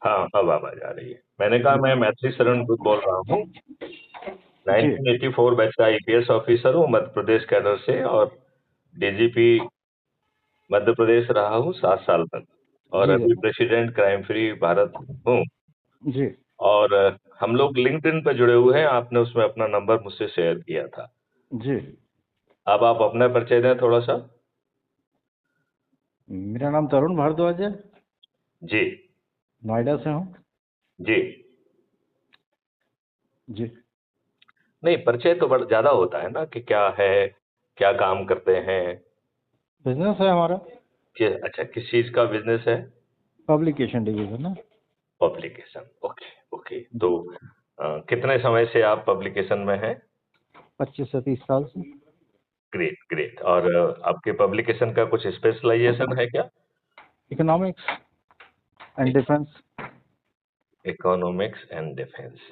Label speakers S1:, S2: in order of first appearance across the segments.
S1: हाँ, अब आवाज आ रही है। मैंने कहा मैं मैथिली शरण गुप्त बोल रहा हूँ।
S2: जी
S1: 1984 बैच का आईपीएस ऑफिसर हूँ मध्य प्रदेश कैडर से, और डीजीपी मध्य प्रदेश रहा हूँ 7 साल तक, और
S2: जी
S1: अभी
S2: जनाब।
S1: प्रेसिडेंट क्राइम फ्री भारत हूँ।
S2: जी
S1: और हम लोग लिंक्डइन पे जुड़े हुए हैं, आपने उसमें अपना नंबर मुझसे शेयर किया था।
S2: जी
S1: अब आप अपना परिचय दें थोड़ा सा।
S2: मेरा नाम तरुण भारद्वाज है।
S1: जी।
S2: नोएडा से हूँ।
S1: जी।
S2: जी
S1: नहीं, परिचय तो बड़ा ज्यादा होता है ना, कि क्या है, क्या काम करते हैं।
S2: बिजनेस है हमारा।
S1: अच्छा, किस चीज का बिजनेस है?
S2: पब्लिकेशन डिवीजन है।
S1: पब्लिकेशन। ओके। ओके, तो
S2: जी
S1: कितने समय से आप पब्लिकेशन में हैं?
S2: 25 से 30 साल से।
S1: Great, great. और आपके पब्लिकेशन का कुछ स्पेशलाइजेशन है क्या?
S2: Economics and defence.
S1: Economics and defence.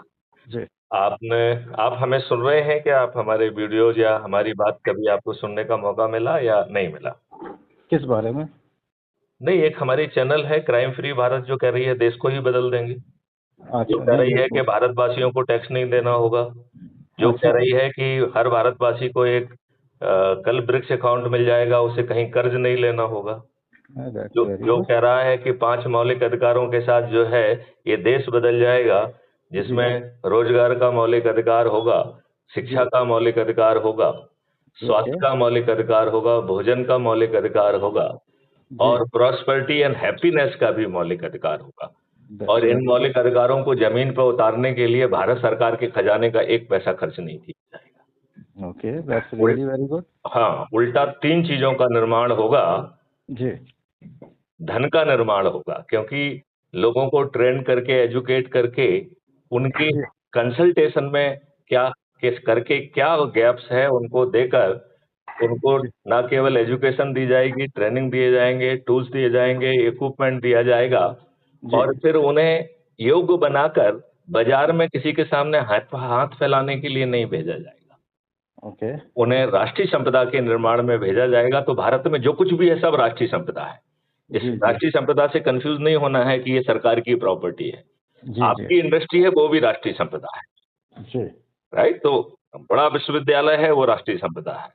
S2: जी
S1: आपने आप हमें सुन रहे हैं क्या? आप हमारे वीडियोज या हमारी बात कभी आपको सुनने का मौका मिला या नहीं मिला?
S2: किस बारे में?
S1: नहीं, एक हमारी चैनल है क्राइम फ्री भारत, जो कह रही है देश को ही बदल देंगे। जो
S2: अच्छा,
S1: कह
S2: नहीं
S1: रही
S2: मेरे
S1: है कि
S2: को।
S1: भारतवासियों को टैक्स नहीं देना होगा। जो कह
S2: अच्छा।
S1: रही है कि हर भारतवासी को एक कल ब्रिक्स अकाउंट मिल जाएगा, उसे कहीं कर्ज नहीं लेना होगा।
S2: दैट्स
S1: जो
S2: वेरी
S1: जो
S2: गुड।
S1: कह रहा है कि 5 मौलिक अधिकारों के साथ जो है ये देश बदल जाएगा,
S2: जी
S1: जिसमें रोजगार का मौलिक अधिकार होगा, शिक्षा
S2: जी।
S1: का मौलिक अधिकार होगा,
S2: ओके।
S1: स्वास्थ्य का मौलिक अधिकार होगा, भोजन का मौलिक अधिकार होगा,
S2: जी
S1: और प्रॉस्पेरिटी एंड हैप्पीनेस का भी मौलिक अधिकार होगा।
S2: दैट्स
S1: और इन
S2: वेरी गुड।
S1: मौलिक अधिकारों को जमीन पर उतारने के लिए भारत सरकार के खजाने का एक पैसा खर्च नहीं किया जाएगा।
S2: Okay, that's
S1: ul,
S2: really very good.
S1: हाँ, उल्टा 3 चीजों का निर्माण होगा।
S2: जी
S1: धन का निर्माण होगा, क्योंकि लोगों को ट्रेन करके, एजुकेट करके, उनकी
S2: जी
S1: कंसल्टेशन में क्या किस करके क्या गैप्स है उनको देकर, उनको
S2: जी
S1: ना केवल एजुकेशन दी जाएगी, ट्रेनिंग दिए जाएंगे, टूल्स दिए जाएंगे, इक्विपमेंट दिया जाएगा,
S2: जी।
S1: और फिर उन्हें योग्य बनाकर बाजार में किसी के सामने हाथ हाथ फैलाने के लिए नहीं भेजा जाएगा।
S2: ओके।
S1: उन्हें राष्ट्रीय संपदा के निर्माण में भेजा जाएगा। तो भारत में जो कुछ भी है सब राष्ट्रीय संपदा है। इस
S2: जी जी
S1: राष्ट्रीय संपदा से कंफ्यूज नहीं होना है कि ये सरकार की प्रॉपर्टी है।
S2: जी जी
S1: आपकी इंडस्ट्री है, वो भी राष्ट्रीय संपदा है।
S2: जी
S1: राइट? तो बड़ा विश्वविद्यालय है, वो राष्ट्रीय संपदा है।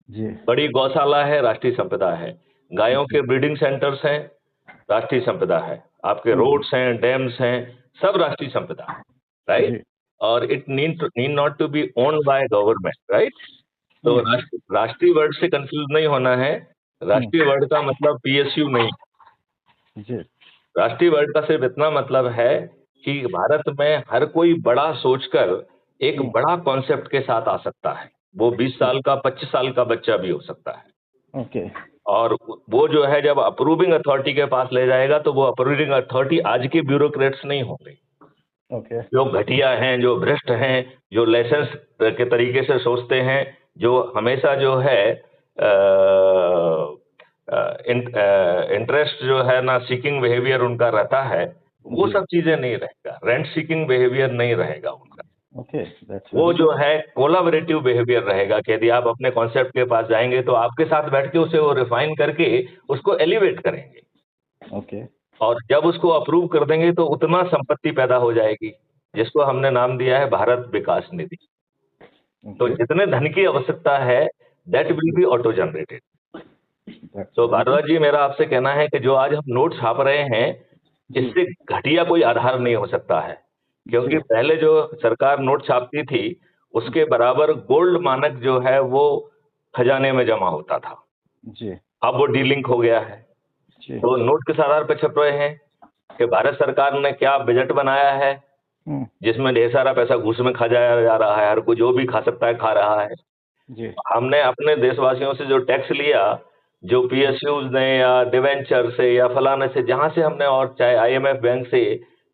S2: जी
S1: बड़ी गौशाला है, राष्ट्रीय संपदा है। गायों
S2: जी।
S1: के ब्रीडिंग सेंटर्स हैं, राष्ट्रीय संपदा है। आपके
S2: हम्म,
S1: रोड्स हैं, डैम्स हैं, सब राष्ट्रीय संपदा है। राइट?
S2: जी।
S1: और it need not to be owned by government. Right? तो
S2: हम्म
S1: राष्ट्रीय वर्ड से कंफ्यूज नहीं होना है।
S2: हम्म।
S1: राष्ट्रीय वर्ड का मतलब पीएसयू नहीं।
S2: जी
S1: राष्ट्रीय वर्ड का सिर्फ इतना मतलब है कि भारत में हर कोई बड़ा सोचकर एक
S2: हम्म।
S1: बड़ा कॉन्सेप्ट के साथ आ सकता है। वो 20 साल का, 25 साल का बच्चा भी हो सकता है।
S2: ओके
S1: और वो जो है जब अप्रूविंग अथॉरिटी के पास ले जाएगा, तो वो अप्रूविंग अथॉरिटी आज के ब्यूरोक्रेट्स नहीं होंगे,
S2: ओके।
S1: जो घटिया हैं, जो भ्रष्ट हैं, जो लाइसेंस के तरीके से सोचते हैं, जो हमेशा जो है इंटरेस्ट जो है ना, सीकिंग बिहेवियर उनका रहता है। वो
S2: जी
S1: सब चीजें नहीं रहेगा, रेंट सीकिंग बिहेवियर नहीं रहेगा उनका।
S2: ओके, दैट्स
S1: वो
S2: वेरी
S1: जो
S2: गुड।
S1: है कोलाबरेटिव बिहेवियर रहेगा, कि यदि आप अपने कॉन्सेप्ट के पास जाएंगे तो आपके साथ बैठ के उसे वो रिफाइन करके उसको एलिवेट करेंगे।
S2: ओके
S1: और जब उसको अप्रूव कर देंगे तो उतना संपत्ति पैदा हो जाएगी, जिसको हमने नाम दिया है भारत विकास निधि। तो
S2: ओके,
S1: जितने धन की आवश्यकता है, that will be auto generated.
S2: That's
S1: तो
S2: वेरी गुड।
S1: भारद्वाज जी, मेरा आपसे कहना है कि जो आज हम नोट छाप रहे हैं,
S2: जी
S1: इससे घटिया कोई आधार नहीं हो सकता है। क्योंकि
S2: जी
S1: पहले जो सरकार नोट छापती थी, उसके बराबर गोल्ड मानक जो है वो खजाने में जमा होता था।
S2: जी
S1: अब वो डीलिंक हो गया है।
S2: जी।
S1: तो नोट किस आधार पर छप रहे हैं? कि भारत सरकार ने क्या बजट बनाया है,
S2: हम्म।
S1: जिसमें ढेर सारा पैसा घूस में खा जाया जा रहा है, हर कोई जो भी खा सकता है खा रहा है।
S2: जी
S1: हमने अपने देशवासियों से जो टैक्स लिया, जो पीएसयूज ने या डिवेंचर से या फलाने से, जहां से हमने, और चाहे आईएमएफ बैंक से,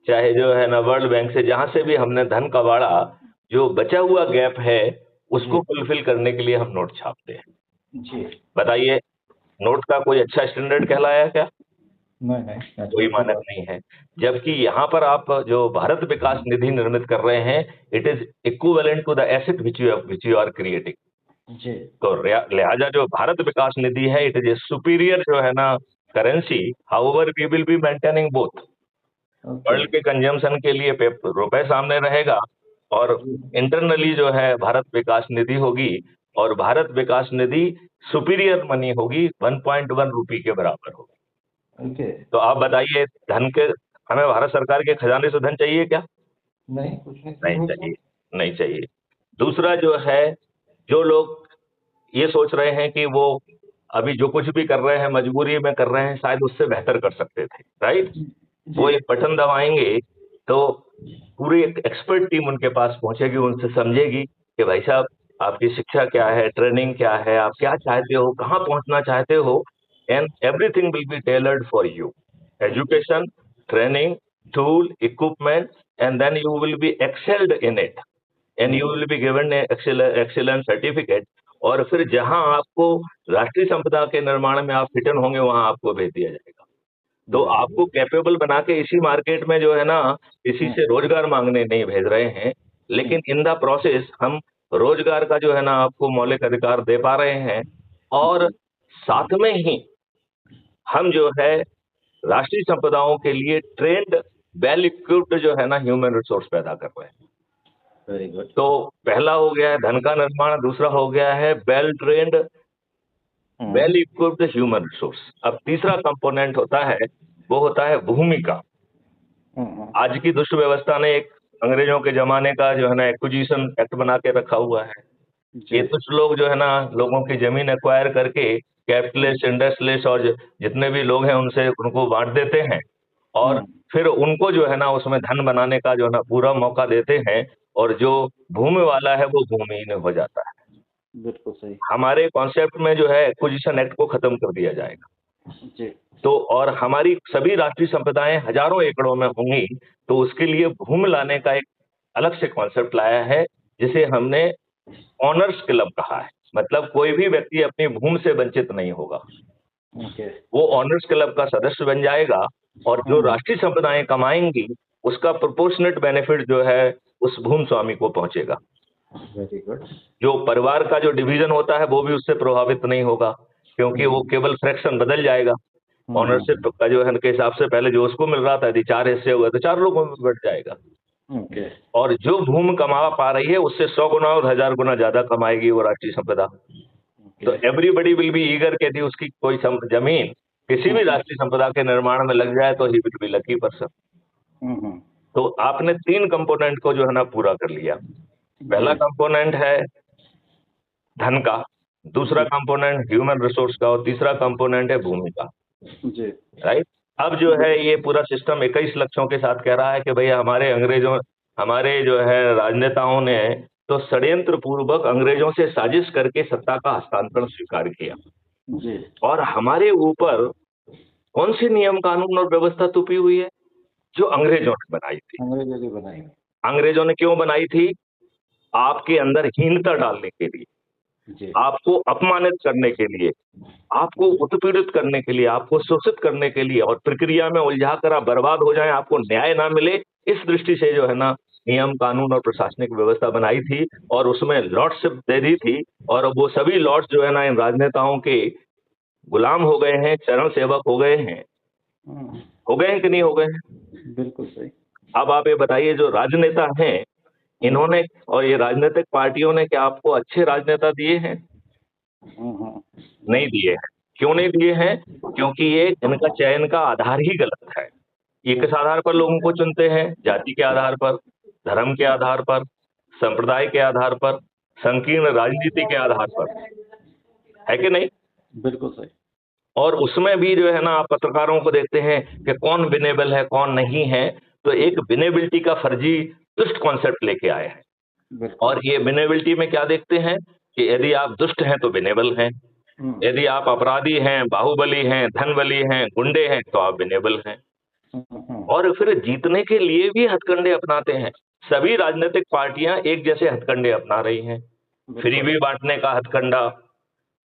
S1: चाहे जो है ना वर्ल्ड बैंक से, जहां से भी हमने धन कबाड़ा, जो बचा हुआ गैप है
S2: जी
S1: उसको फुलफिल करने के लिए हम नोट छापते हैं।
S2: जी।
S1: बताइए, नोट का कोई अच्छा स्टैंडर्ड कहलाया क्या?
S2: नहीं नहीं,
S1: कोई
S2: नेचुरल सी
S1: मानक
S2: बात।
S1: नहीं है। जबकि यहाँ पर आप जो भारत विकास निधि निर्मित कर रहे हैं, it is equivalent to the asset which you are creating.
S2: जी
S1: तो लिहाजा जो भारत विकास निधि है, इट इज ए सुपीरियर जो है ना currency. However we will be maintaining both.
S2: Okay.
S1: World के कंजम्पशन के लिए रुपए सामने रहेगा, और
S2: जी।
S1: इंटरनली जो है भारत विकास निधि होगी, और भारत विकास निधि सुपीरियर मनी होगी, 1.1 रुपये के बराबर होगी।
S2: ओके।
S1: तो आप बताइए, धन के हमें भारत सरकार के खजाने से धन चाहिए क्या?
S2: नहीं, कुछ नहीं
S1: नहीं
S2: चाहिए।
S1: चाहिए, नहीं चाहिए। दूसरा जो है, जो लोग ये सोच रहे हैं कि वो अभी जो कुछ भी कर रहे हैं मजबूरी में कर रहे हैं, शायद उससे बेहतर कर सकते थे, राइट? वो
S2: जी।
S1: एक बटन दबाएंगे तो पूरी एक एक्सपर्ट टीम उनके पास पहुंचेगी, उनसे समझेगी कि भाई साहब, आपकी शिक्षा क्या है, ट्रेनिंग क्या है, आप क्या चाहते हो, कहाँ पहुंचना चाहते हो, and everything will be tailored for you. Education, training, tool, equipment, and then you will be excelled in it, and you will be given excellence certificate. और फिर जहां आपको राष्ट्रीय संपदा के निर्माण में आप फिट होंगे, वहां आपको भेज दिया जाएगा। तो
S2: वेरी
S1: आपको कैपेबल बना के इसी मार्केट में जो है ना, इसी से रोजगार मांगने नहीं भेज रहे हैं, लेकिन इन द प्रोसेस हम रोजगार का जो है ना आपको मौलिक अधिकार दे पा रहे हैं, और साथ में ही हम जो है राष्ट्रीय संपदाओं के लिए ट्रेंड, वेल इक्विप्ड जो है ना ह्यूमन रिसोर्स पैदा कर रहे हैं।
S2: Very good.
S1: तो पहला हो गया है धन का निर्माण, दूसरा हो गया है well trained, well equipped human resource. अब तीसरा कंपोनेंट होता है, वो होता है भूमिका। आज की दुष्ट व्यवस्था ने एक अंग्रेजों के जमाने का जो है ना एक्विजिशन एक्ट बना के रखा हुआ है। ये कुछ लोग जो है ना लोगों की जमीन एक्वायर करके कैपिटलिस्ट, इंडस्ट्रियलिस्ट और जितने भी लोग हैं उनसे उनको बांट देते हैं, और फिर उनको जो है ना उसमें धन बनाने का जो है ना पूरा मौका देते हैं, और जो भूमि वाला है वो भूमिहीन हो जाता है।
S2: बिल्कुल सही।
S1: हमारे कॉन्सेप्ट में जो है एक्विजिशन एक्ट को खत्म कर दिया जाएगा।
S2: जी।
S1: तो और हमारी सभी राष्ट्रीय संपदाएं हजारों एकड़ों में होंगी, तो उसके लिए भूमि लाने का एक अलग से कॉन्सेप्ट लाया है, जिसे हमने ऑनर्स क्लब कहा है। मतलब कोई भी व्यक्ति अपनी भूमि से वंचित नहीं होगा,
S2: ओके।
S1: वो ऑनर्स क्लब का सदस्य बन जाएगा, और जो राष्ट्रीय संपदाएं कमाएंगी उसका प्रोपोर्शनेट बेनिफिट जो है उस भूमि स्वामी को पहुंचेगा।
S2: Very good.
S1: जो परिवार का जो डिवीजन होता है वो भी उससे प्रभावित नहीं होगा, क्योंकि वो केवल फ्रैक्शन बदल जाएगा। ऑनरशिप का जो है के हिसाब से पहले जो उसको मिल रहा था, यदि 4 हिस्से हुए तो 4 लोगों में बढ़ जाएगा।
S2: ओके।
S1: और जो भूमि कमा पा रही है उससे 100 गुना और 1000 गुना ज्यादा कमाएगी वो राष्ट्रीय संपदा। तो एवरीबडी विल बी ईगर कि यदि उसकी कोई जमीन किसी भी राष्ट्रीय संपदा के निर्माण में लग जाए तो he will be lucky person. तो आपने 3 कंपोनेंट को जो है ना पूरा कर लिया। पहला कंपोनेंट है धन का, दूसरा कंपोनेंट ह्यूमन रिसोर्स का, और तीसरा कंपोनेंट है भूमि का।
S2: जी।
S1: राइट? अब जो है ये पूरा सिस्टम 21 लक्ष्यों के साथ कह रहा है कि भैया हमारे जो है राजनेताओं ने तो षड्यंत्र पूर्वक अंग्रेजों से साजिश करके सत्ता का हस्तांतरण स्वीकार किया,
S2: जी।
S1: और हमारे ऊपर कौन सी नियम कानून और व्यवस्था थोपी हुई है? जो अंग्रेजों ने बनाई थी।
S2: अंग्रेजों ने बनाई।
S1: अंग्रेजों ने क्यों बनाई थी? आपके अंदर हीनता डालने के लिए,
S2: जी।
S1: आपको अपमानित करने के लिए, आपको उत्पीड़ित करने के लिए, आपको शोषित करने के लिए, और प्रक्रिया में उलझा कर आप बर्बाद हो जाएं, आपको न्याय ना मिले, इस दृष्टि से जो है ना नियम कानून और प्रशासनिक व्यवस्था बनाई थी, और उसमें लॉर्डशिप दे दी थी। और वो सभी लॉर्ड्स जो है ना इन राजनेताओं के गुलाम हो गए हैं, चरण सेवक हो गए हैं। हो गए हैं कि नहीं हो गए हैं?
S2: बिल्कुल सही।
S1: अब आप ये बताइए, जो राजनेता हैं इन्होंने और ये राजनीतिक पार्टियों ने क्या आपको अच्छे राजनेता दिए हैं? नहीं दिए हैं। क्यों नहीं दिए हैं? क्योंकि ये इनका चयन का आधार ही गलत है। ये किस आधार पर लोगों को चुनते हैं? जाति के आधार पर, धर्म के आधार पर, संप्रदाय के आधार पर, संकीर्ण राजनीति के आधार पर, है कि नहीं?
S2: बिल्कुल सही।
S1: और उसमें भी जो है ना आप पत्रकारों को देखते हैं कि कौन विनेबल है कौन नहीं है, तो एक विनेबिलिटी का फर्जी दुष्ट कॉन्सेप्ट लेके आए हैं। और ये विनेबिलिटी में क्या देखते हैं कि यदि आप दुष्ट हैं तो विनेबल हैं, यदि आप अपराधी हैं, बाहुबली हैं, धनबली हैं, गुंडे हैं, तो आप विनेबल हैं। और फिर जीतने के लिए भी हथकंडे अपनाते हैं। सभी राजनीतिक पार्टियां एक जैसे हथकंडे अपना रही हैं। फ्रीबी बांटने का हथकंडा,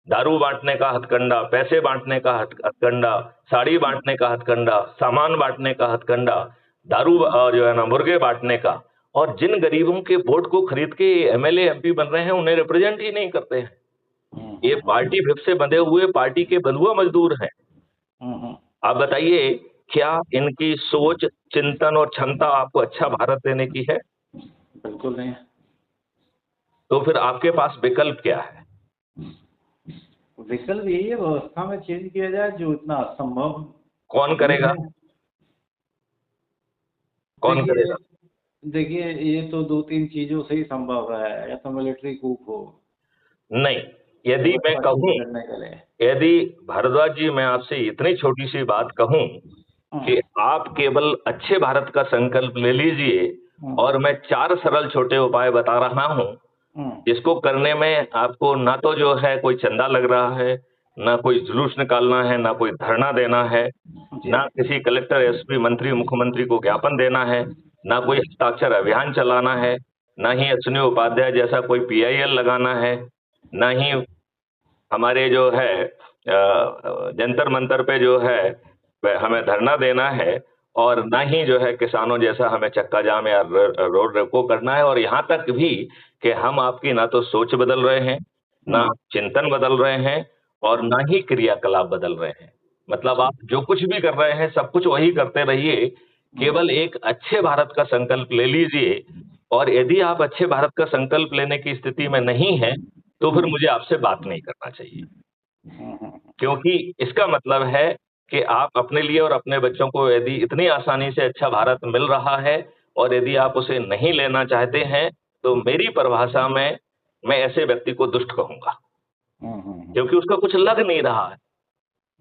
S1: दारू बांटने का हथकंडा, पैसे बांटने का हथकंडा, साड़ी बांटने का हथकंडा, सामान बांटने का हथकंडा, दारू जो है ना मुर्गे बांटने का। और जिन गरीबों के वोट को खरीद के एमएलए एमपी बन रहे हैं उन्हें रिप्रेजेंट ही नहीं करते हैं। ये पार्टी विप से बंधे हुए पार्टी के बंधुआ मजदूर हैं। आप बताइए क्या इनकी सोच, चिंतन और क्षमता आपको अच्छा भारत देने की है?
S2: बिल्कुल नहीं।
S1: तो फिर आपके पास विकल्प क्या है?
S2: विकल्प यही है, व्यवस्था में चेंज किया जाए जो इतना असंभव
S1: कौन
S2: अभी
S1: करेगा?
S2: है।
S1: कौन
S2: देखिए
S1: करेगा?
S2: देखिए ये तो 2-3 चीजों से ही संभव है, या तो मिलिट्री कूप हो,
S1: नहीं, यदि मैं
S2: व्यवस्था चेंज
S1: कहूं,
S2: करने के लिए।
S1: यदि भारद्वाज जी मैं आपसे इतनी छोटी सी बात कहूं
S2: हम्म,
S1: कि आप केवल अच्छे भारत का संकल्प ले लीजिए
S2: हम्म,
S1: और मैं 4 सरल छोटे उपाय बता रहा हूं,
S2: हम्म,
S1: जिसको करने में आपको ना तो जो है कोई चंदा लग रहा है, ना कोई जुलूस निकालना है, ना कोई धरना देना है,
S2: जी,
S1: ना किसी कलेक्टर, एसपी, मंत्री, मुख्यमंत्री को ज्ञापन देना है, ना कोई हस्ताक्षर अभियान चलाना है, ना ही अश्विनी उपाध्याय जैसा कोई पीआईएल लगाना है, ना ही हमारे जो है जंतर मंतर पे जो है हमें धरना देना है, और ना ही जो है किसानों जैसा हमें चक्का जाम या रोड रोको करना है। और यहाँ तक भी कि हम आपकी ना तो सोच बदल रहे हैं, ना
S2: हम्म,
S1: चिंतन बदल रहे हैं, और ना ही क्रियाकलाप बदल रहे हैं। मतलब आप जो कुछ भी कर रहे हैं सब कुछ वही करते रहिए, केवल एक अच्छे भारत का संकल्प ले लीजिए। और यदि आप अच्छे भारत का संकल्प लेने की स्थिति में नहीं है तो फिर मुझे आपसे बात नहीं करना चाहिए, क्योंकि इसका मतलब है कि आप अपने लिए और अपने बच्चों को यदि इतनी आसानी से अच्छा भारत मिल रहा है और यदि आप उसे नहीं लेना चाहते हैं, तो मेरी परिभाषा में मैं ऐसे व्यक्ति को दुष्ट कहूंगा, क्योंकि उसका कुछ लग नहीं रहा है।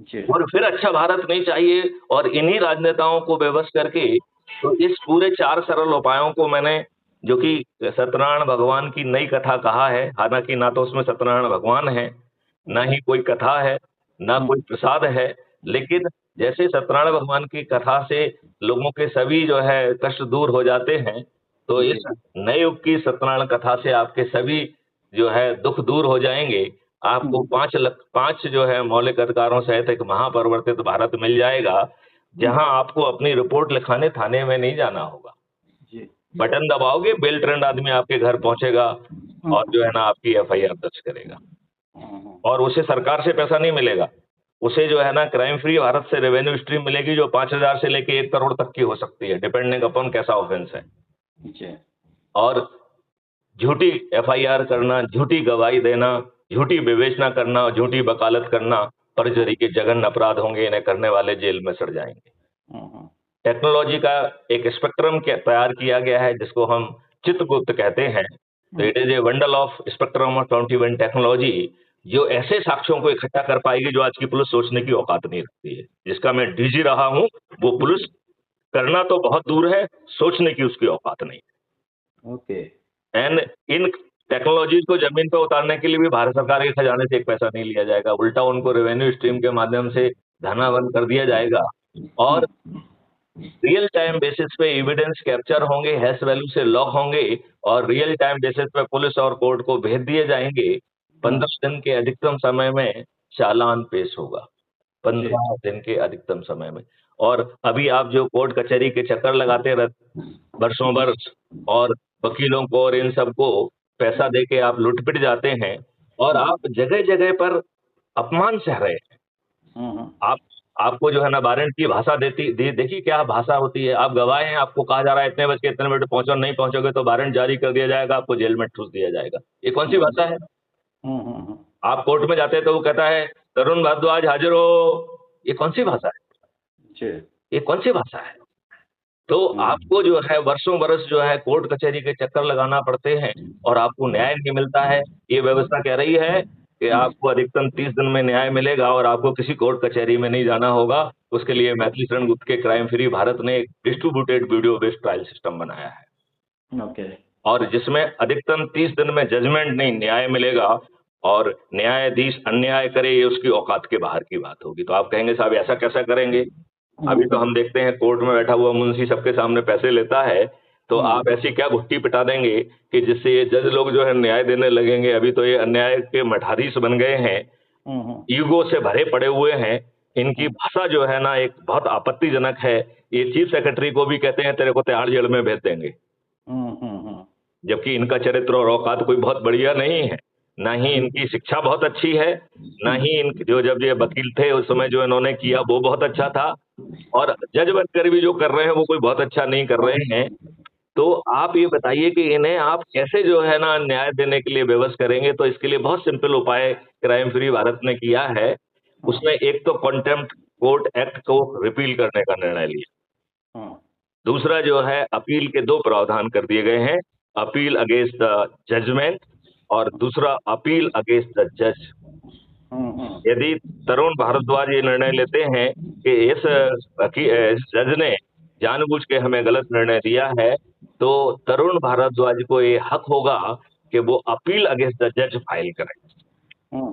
S2: जी,
S1: और फिर अच्छा भारत नहीं चाहिए और इन्हीं राजनेताओं को बेबस करके, तो इस पूरे 4 सरल उपायों को मैंने, जो कि सत्यनारायण भगवान की नई कथा कहा है, हालांकि ना तो उसमें सत्यनारायण भगवान है, ना ही कोई कथा है, ना कोई प्रसाद है, लेकिन जैसे सत्यनारायण भगवान की कथा से लोगों के सभी जो है कष्ट दूर हो जाते हैं, तो
S2: जी,
S1: इस नए युग की सत्यनारायण कथा से आपके सभी जो है दुख दूर हो जाएंगे। आपको 5 जो है मौलिक अधिकारों सहित एक महापरिवर्तित भारत मिल जाएगा, जहां आपको अपनी रिपोर्ट लिखाने थाने में नहीं जाना होगा।
S2: जी,
S1: बटन दबाओगे, बेल ट्रेंड आदमी आपके घर पहुंचेगा और जो है ना आपकी एफआईआर दर्ज करेगा। और उसे सरकार से पैसा नहीं मिलेगा, उसे जो है ना क्राइम फ्री भारत से रेवेन्यू स्ट्रीम मिलेगी, जो 5,000 से लेके 1 करोड़ तक की हो सकती है, डिपेंडिंग अपॉन कैसा ऑफेंस है।
S2: जी,
S1: और झूठी एफआईआर करना, झूठी गवाही देना, झूठी विवेचना करना, झूठी वकालत करना परजुरी के जघन्य अपराध होंगे, इन्हें करने वाले जेल में सड़ जाएंगे। टेक्नोलॉजी का एक स्पेक्ट्रम तैयार किया गया है, जिसको हम चित्रगुप्त कहते हैं। तो it is a bundle of spectrum of 21 technology, जो ऐसे साक्ष्यों को इकट्ठा कर पाएगी जो आज की पुलिस सोचने की औकात नहीं रखती है। जिसका मैं डीजी रहा हूं, वो पुलिस करना तो बहुत दूर है, सोचने की उसकी औकात नहीं।
S2: ओके,
S1: एंड इन टेक्नोलॉजीज को जमीन पर उतारने के लिए भी भारत सरकार के खजाने से एक पैसा नहीं लिया जाएगा, उल्टा उनको रेवेन्यू स्ट्रीम के माध्यम से धनाबंद कर दिया जाएगा। और रियल टाइम बेसिस पे एविडेंस कैप्चर होंगे, हैश वैल्यू से लॉक होंगे, और रियल टाइम बेसिस पे पुलिस और कोर्ट को भेज दिए जाएंगे। 15 दिन के अधिकतम समय में चालान पेश होगा, 15 दिन के अधिकतम समय में। और अभी आप जो कोर्ट कचहरी के चक्कर लगाते रहते वर्षों वर्ष, और वकीलों को और इन सबको पैसा दे के आप लुटपिट जाते हैं, और आप जगह जगह पर अपमान सह रहे हैं। आप आपको जो है ना वारंट की भाषा देखिए क्या भाषा होती है। आप गवाह हैं, आपको कहा जा रहा है इतने बज के इतने मिनट पहुंचो, नहीं पहुंचोगे तो वारंट जारी कर दिया जाएगा, आपको जेल में ठूस दिया जाएगा। ये कौन सी भाषा है? आप कोर्ट में जाते हैं तो वो कहता है तरुण भारद्वाज हाजिर हो, ये कौन सी भाषा है? ये कौन सी भाषा है? तो आपको जो है वर्षों बरस जो है कोर्ट कचहरी के चक्कर लगाना पड़ते हैं और आपको न्याय नहीं मिलता है। ये व्यवस्था कह रही है कि आपको अधिकतम 30 दिन में न्याय मिलेगा और आपको किसी कोर्ट कचहरी में नहीं जाना होगा। उसके लिए मैथिली शरण गुप्त के क्राइम फ्री भारत ने एक distributed video based trial system बनाया है,
S2: ओके,
S1: और जिसमें अधिकतम 30 दिन में जजमेंट नहीं न्याय मिलेगा, और न्यायाधीश अन्याय करे ये उसकी औकात के बाहर की बात होगी। तो आप कहेंगे साहब ऐसा कैसा करेंगे? अभी तो हम देखते हैं कोर्ट में बैठा हुआ मुंशी सबके सामने पैसे लेता है, तो आप ऐसी क्या घुट्टी पिटा देंगे कि जिससे ये जज लोग जो है न्याय देने लगेंगे। अभी तो ये अन्याय के मठाधीश बन गए हैं, ईगो से भरे पड़े हुए हैं। इनकी भाषा जो है ना एक बहुत आपत्तिजनक है। ये चीफ सेक्रेटरी को भी कहते हैं तेरे को तिहाड़ जेल में भेज देंगे, जबकि इनका चरित्र और औकात कोई बहुत बढ़िया नहीं है। ना ही इनकी शिक्षा बहुत अच्छी है, ना ही इन जो जब ये वकील थे उस समय जो इन्होंने किया वो बहुत अच्छा था, और जज बनकर भी जो कर रहे हैं वो कोई बहुत अच्छा नहीं कर रहे हैं। तो आप ये बताइए कि इन्हें आप कैसे जो है ना न्याय देने के लिए विवश करेंगे? तो इसके लिए बहुत सिंपल उपाय क्राइम फ्री भारत ने किया है। उसने एक तो कंटेम्प्ट कोर्ट एक्ट को रिपील करने का निर्णय लिया।
S2: हाँ।
S1: दूसरा जो है अपील के 2 प्रावधान कर दिए गए हैं, अपील अगेंस्ट द जजमेंट और दूसरा अपील अगेंस्ट द जज। यदि तरुण भारद्वाज ये निर्णय लेते हैं कि इस जज ने जानबूझ के हमें गलत निर्णय दिया है, तो तरुण भारद्वाज को ये हक होगा कि वो अपील अगेंस्ट द जज फाइल करें।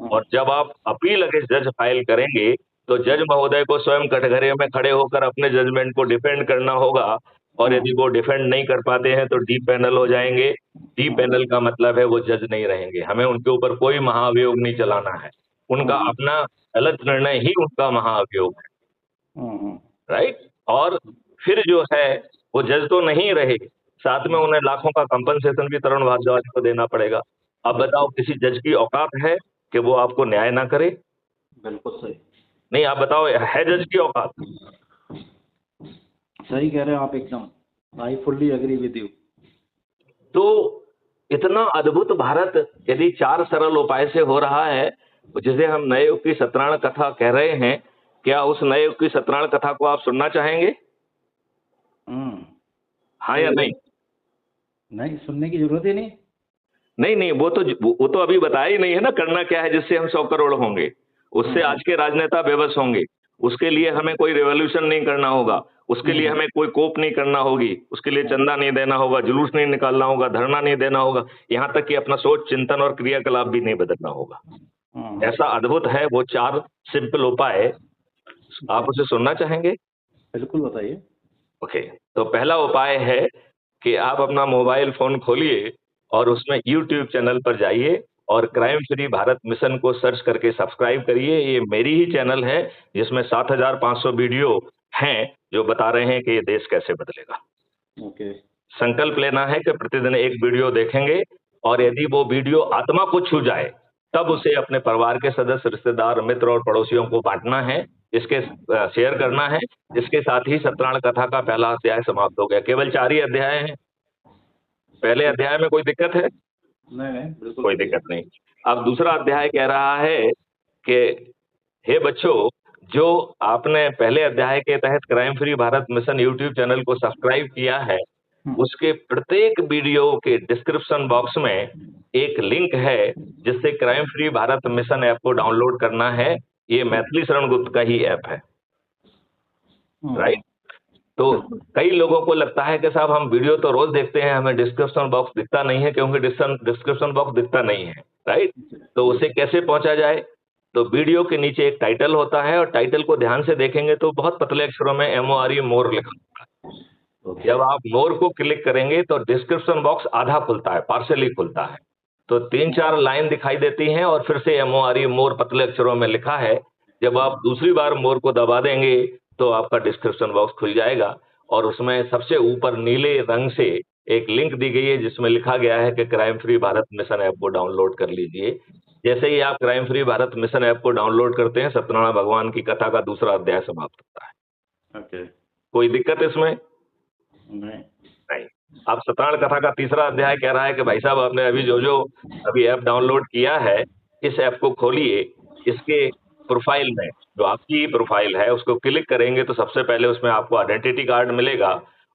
S1: और जब आप अपील अगेंस्ट जज फाइल करेंगे तो जज महोदय को स्वयं कटघरे में खड़े होकर अपने जजमेंट को डिफेंड करना होगा, और यदि वो डिफेंड नहीं कर पाते हैं तो डी पैनल हो जाएंगे। डी पैनल का मतलब है वो जज नहीं रहेंगे, हमें उनके ऊपर कोई महाभियोग नहीं चलाना है, उनका अपना गलत निर्णय ही उनका महाअभियोग है, राइट। और फिर जो है वो जज तो नहीं रहे, साथ में उन्हें लाखों का कंपनसेशन भी तरुण भारद्वाज को देना पड़ेगा। अब बताओ किसी जज की औकात है कि वो आपको न्याय ना करे?
S2: बिल्कुल सही।
S1: नहीं, आप बताओ है जज की औकात?
S2: सही कह रहे हो आप एकदम। I fully agree with you.
S1: तो इतना अद्भुत भारत यदि 4 सरल उपाय से हो रहा है, जिसे हम नए युग की सत्राण कथा कह रहे हैं, क्या उस नए युग की सत्राण कथा को आप सुनना चाहेंगे? हाँ या नहीं?
S2: नहीं, सुनने की जरूरत ही नहीं।
S1: नहीं नहीं, वो तो अभी बताया ही नहीं है ना, करना क्या है जिससे हम 100 करोड़ होंगे, उससे आज के राजनेता बेबस होंगे। उसके लिए हमें कोई रेवोल्यूशन नहीं करना होगा, उसके लिए हमें कोई कोप नहीं करना होगी, उसके लिए चंदा नहीं देना होगा, जुलूस नहीं निकालना होगा, धरना नहीं देना होगा, यहाँ तक कि अपना सोच चिंतन और क्रियाकलाप भी नहीं बदलना होगा। ऐसा अद्भुत है वो 4 सिंपल उपाय, आप उसे सुनना चाहेंगे?
S2: बिल्कुल बताइए।
S1: ओके, तो पहला उपाय है कि आप अपना मोबाइल फोन खोलिए और उसमें YouTube चैनल पर जाइए और क्राइम फ्री भारत मिशन को सर्च करके सब्सक्राइब करिए। ये मेरी ही चैनल है जिसमें 7500 वीडियो हैं जो बता रहे हैं कि ये देश कैसे बदलेगा।
S2: ओके।
S1: संकल्प लेना है कि प्रतिदिन एक वीडियो देखेंगे, और यदि वो वीडियो आत्मा को छू जाए तब उसे अपने परिवार के सदस्य, रिश्तेदार, मित्र और पड़ोसियों को बांटना है, इसके शेयर करना है। इसके साथ ही सत्राण कथा का पहला अध्याय समाप्त हो गया। केवल 4 ही अध्याय हैं। पहले अध्याय में कोई दिक्कत है?
S2: नहीं, बिल्कुल
S1: कोई दिक्कत नहीं। अब दूसरा अध्याय कह रहा है कि हे बच्चों, जो आपने पहले अध्याय के तहत crime free Bharat mission YouTube channel को सब्सक्राइब किया है, उसके प्रत्येक वीडियो के डिस्क्रिप्शन बॉक्स में एक लिंक है जिससे crime free Bharat mission app को डाउनलोड करना है। ये मैथिली शरण गुप्त का ही ऐप है, राइट। तो कई लोगों को लगता है कि साहब हम वीडियो तो रोज देखते हैं, हमें डिस्क्रिप्शन बॉक्स दिखता नहीं है, क्योंकि डिस्क्रिप्शन बॉक्स दिखता नहीं है, राइट। तो उसे कैसे पहुंचा जाए? तो वीडियो के नीचे एक टाइटल होता है, और टाइटल को ध्यान से देखेंगे तो बहुत पतले अक्षरों में MORE मोर लिखा होता है। जब आप मोर को क्लिक करेंगे तो डिस्क्रिप्शन बॉक्स आधा खुलता है, पार्शली खुलता है, तो 3-4 लाइन दिखाई देती हैं और फिर से MORE मोर पतले अक्षरों में लिखा है। जब आप दूसरी बार मोर को दबा देंगे तो आपका डिस्क्रिप्शन बॉक्स खुल जाएगा, और उसमें सबसे ऊपर नीले रंग से एक लिंक दी गई है जिसमें लिखा गया है कि crime free Bharat mission app को डाउनलोड कर लीजिए। जैसे ही आप crime free Bharat mission app को डाउनलोड करते हैं, सत्यनारायण भगवान की कथा का दूसरा अध्याय समाप्त होता है।
S2: ओके।
S1: कोई दिक्कत इसमें?
S2: नहीं।
S1: अब सत्यनारायण कथा का तीसरा अध्याय कह रहा है कि भाई साहब, आपने अभी ऐप डाउनलोड किया है, इस ऐप को खोलिए, इसके प्रोफाइल में जो आपकी प्रोफाइल है उसको क्लिक करेंगे तो सबसे पहले उसमें आपको आइडेंटिटी कार्ड मिलेगा,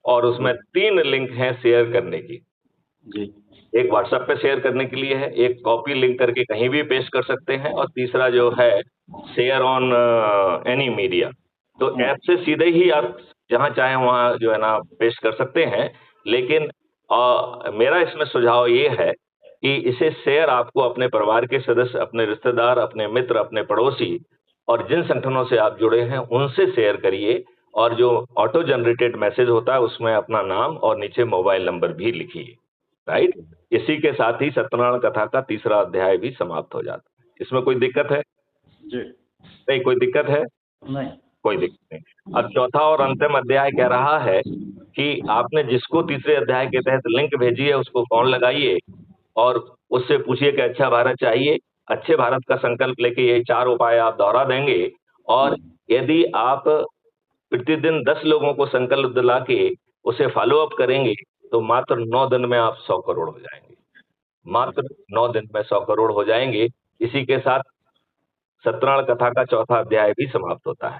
S1: और उसमें 3 लिंक हैं शेयर करने की।
S2: जी।
S1: एक व्हाट्सएप पे शेयर करने के लिए है, एक कॉपी लिंक करके कहीं भी पेस्ट कर सकते हैं, और तीसरा जो है शेयर ऑन एनी मीडिया। तो ऐप से सीधे ही आप जहां चाहें वहां जो है ना पेस्ट कर सकते हैं। लेकिन मेरा इसमें सुझाव ये है कि इसे शेयर आपको अपने परिवार के सदस्य, अपने रिश्तेदार, अपने मित्र, अपने पड़ोसी और जिन संगठनों से आप जुड़े हैं उनसे शेयर करिए, और जो ऑटो जनरेटेड मैसेज होता है उसमें अपना नाम और नीचे मोबाइल नंबर भी लिखिए, राइट। इसी के साथ ही सत्यनारायण कथा का तीसरा अध्याय भी समाप्त हो जाता है। इसमें कोई दिक्कत है?
S2: जी।
S1: नहीं, कोई दिक्कत है?
S2: नहीं।
S1: कोई दिक्कत नहीं। अब चौथा और अंतिम अध्याय कह रहा है कि आपने जिसको तीसरे अध्याय के तहत लिंक भेजी है उसको फोन लगाइए, और उससे पूछिए कि अच्छा भारत चाहिए, अच्छे भारत का संकल्प लेके ये 4 उपाय आप दोहरा देंगे और यदि आप प्रतिदिन 10 लोगों को संकल्प दिला के उसे फॉलो अप करेंगे तो मात्र 9 दिन में आप 100 करोड़ हो जाएंगे। मात्र 9 दिन में 100 करोड़ हो जाएंगे। इसी के साथ सत्यनारायण कथा का चौथा अध्याय भी समाप्त होता है।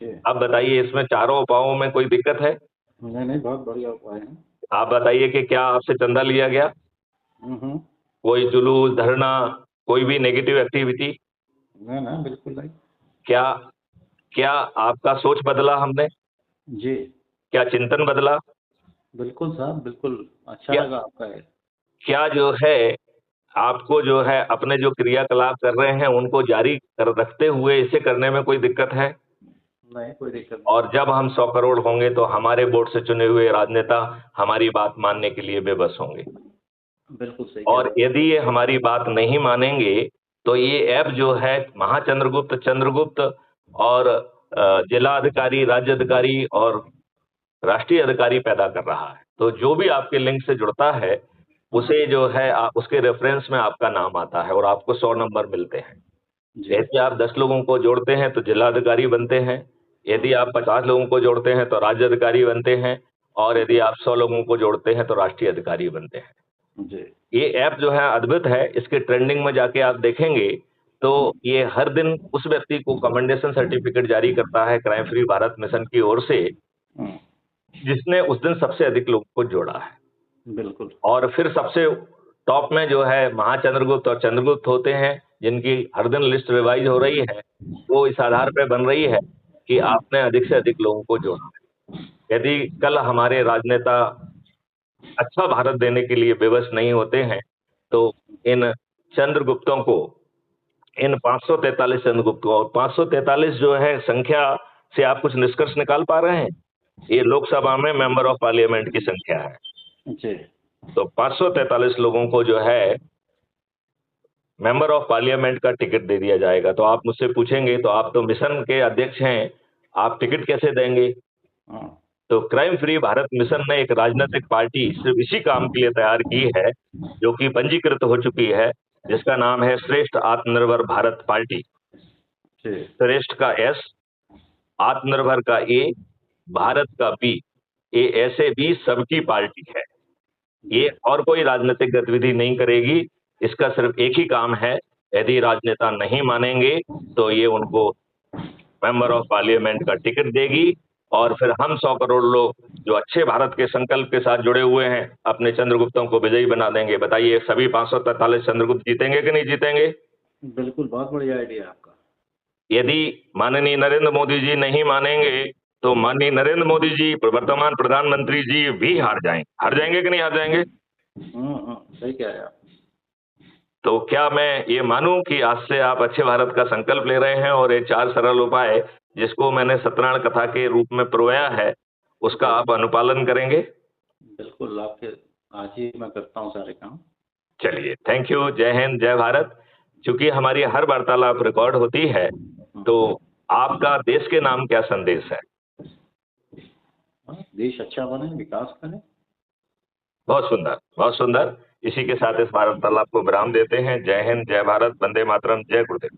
S2: जी।
S1: आप बताइए इसमें चारों उपायों में कोई दिक्कत है?
S2: नहीं नहीं, बहुत बढ़िया उपाय है।
S1: आप बताइए कि क्या आपसे चंदा लिया गया?
S2: हम्म।
S1: कोई जुलूस, धरना, कोई भी नेगेटिव एक्टिविटी?
S2: नहीं ना, बिल्कुल नहीं।
S1: क्या क्या आपका सोच बदला हमने?
S2: जी।
S1: क्या चिंतन बदला?
S2: बिल्कुल साहब, बिल्कुल अच्छा
S1: क्या
S2: लगा आपका ये।
S1: क्या जो है आपको जो है अपने जो क्रियाकलाप कर रहे हैं उनको जारी कर रखते हुए इसे करने में कोई दिक्कत है?
S2: नहीं, कोई दिक्कत
S1: और जब हम 100 करोड़ होंगे तो हमारे वोट से चुने हुए राजनेता हमारी बात मानने के लिए बेबस होंगे।
S2: नहीं। बिल्कुल सही कह
S1: और
S2: रहे
S1: यदि ये हमारी बात नहीं मानेंगे तो ये ऐप जो है महाचंद्रगुप्त, चंद्रगुप्त और जिला अधिकारी, राज्य अधिकारी और राष्ट्रीय अधिकारी पैदा कर रहा है। तो जो भी आपके लिंक से जुड़ता है उसे जो है उसके रेफरेंस में आपका नाम आता है और आपको 100 नंबर मिलते हैं।
S2: हो। जी।
S1: यदि आप 10 लोगों को जोड़ते हैं तो जिला अधिकारी बनते हैं, यदि आप 50 लोगों को जोड़ते हैं तो राज्य अधिकारी बनते हैं और यदि आप 100 लोगों को जोड़ते हैं तो राष्ट्रीय अधिकारी बनते हैं।
S2: जी।
S1: ये ऐप जो है अद्भुत है। इसके ट्रेंडिंग में जाके आप देखेंगे तो ये हर दिन उस व्यक्ति को कमेंडेशन सर्टिफिकेट जारी करता है क्राइम फ्री भारत मिशन की ओर से
S2: हम्म,
S1: जिसने उस दिन सबसे अधिक लोगों को जोड़ा है।
S2: बिल्कुल।
S1: और फिर सबसे टॉप में जो है महाचंद्रगुप्त और चंद्रगुप्त होते हैं जिनकी हर दिन लिस्ट रिवाइज हो रही है। वो इस आधार पे बन रही है कि आपने अधिक से अधिक लोगों को जोड़ा है। यदि कल हमारे राजनेता अच्छा भारत देने के लिए विवश नहीं होते हैं तो इन चंद्रगुप्तों को, इन 543 चंद्रगुप्तों और 543 जो है संख्या से आप कुछ निष्कर्ष निकाल पा रहे हैं? ये लोकसभा में मेंबर ऑफ पार्लियामेंट की संख्या है।
S2: जी।
S1: तो 543 लोगों को जो है मेंबर ऑफ पार्लियामेंट का टिकट दे दिया जाएगा। तो आप मुझसे पूछेंगे तो आप तो मिशन के अध्यक्ष हैं, आप टिकट कैसे देंगे?
S2: हाँ।
S1: तो क्राइम फ्री भारत मिशन ने एक राजनीतिक पार्टी सिर्फ इसी काम के लिए तैयार की है जो कि पंजीकृत हो चुकी है, जिसका नाम है श्रेष्ठ आत्मनिर्भर भारत पार्टी।
S2: जी।
S1: श्रेष्ठ का एस, आत्मनिर्भर का ए, भारत का बी। ये ऐसे भी सबकी पार्टी है। ये और कोई राजनीतिक गतिविधि नहीं करेगी। इसका सिर्फ एक ही काम है, यदि राजनेता नहीं मानेंगे तो ये उनको मेंबर ऑफ पार्लियामेंट का टिकट देगी और फिर हम 100 करोड़ लोग जो अच्छे भारत के संकल्प के साथ जुड़े हुए हैं अपने चंद्रगुप्तों को विजयी बना देंगे। बताइए सभी 543 चंद्रगुप्त जीतेंगे कि नहीं जीतेंगे?
S2: बिल्कुल, बहुत बढ़िया आइडिया आपका।
S1: यदि माननीय नरेंद्र मोदी जी नहीं मानेंगे तो माननीय नरेंद्र मोदी जी, वर्तमान प्रधानमंत्री जी भी हार जाएंगे कि नहीं हार जाएंगे?
S2: सही कह रहे हैं आप।
S1: तो क्या मैं ये मानूं कि आज से आप अच्छे भारत का संकल्प ले रहे हैं और ये 4 सरल उपाय जिसको मैंने सत्यनारायण कथा के रूप में परोया है उसका आप अनुपालन करेंगे?
S2: बिल्कुल, आपके आज ही मैं करता हूँ सारे काम।
S1: चलिए, थैंक यू। जय हिंद, जय भारत। चूंकि हमारी हर वार्तालाप रिकॉर्ड होती है तो आपका देश के नाम क्या संदेश है?
S2: देश अच्छा बने, विकास करे।
S1: बहुत सुंदर, बहुत सुंदर। इसी के साथ इस वार्तालाप को विराम देते हैं। जय हिंद, जय भारत, वंदे मातरम, जय गुरुदेव।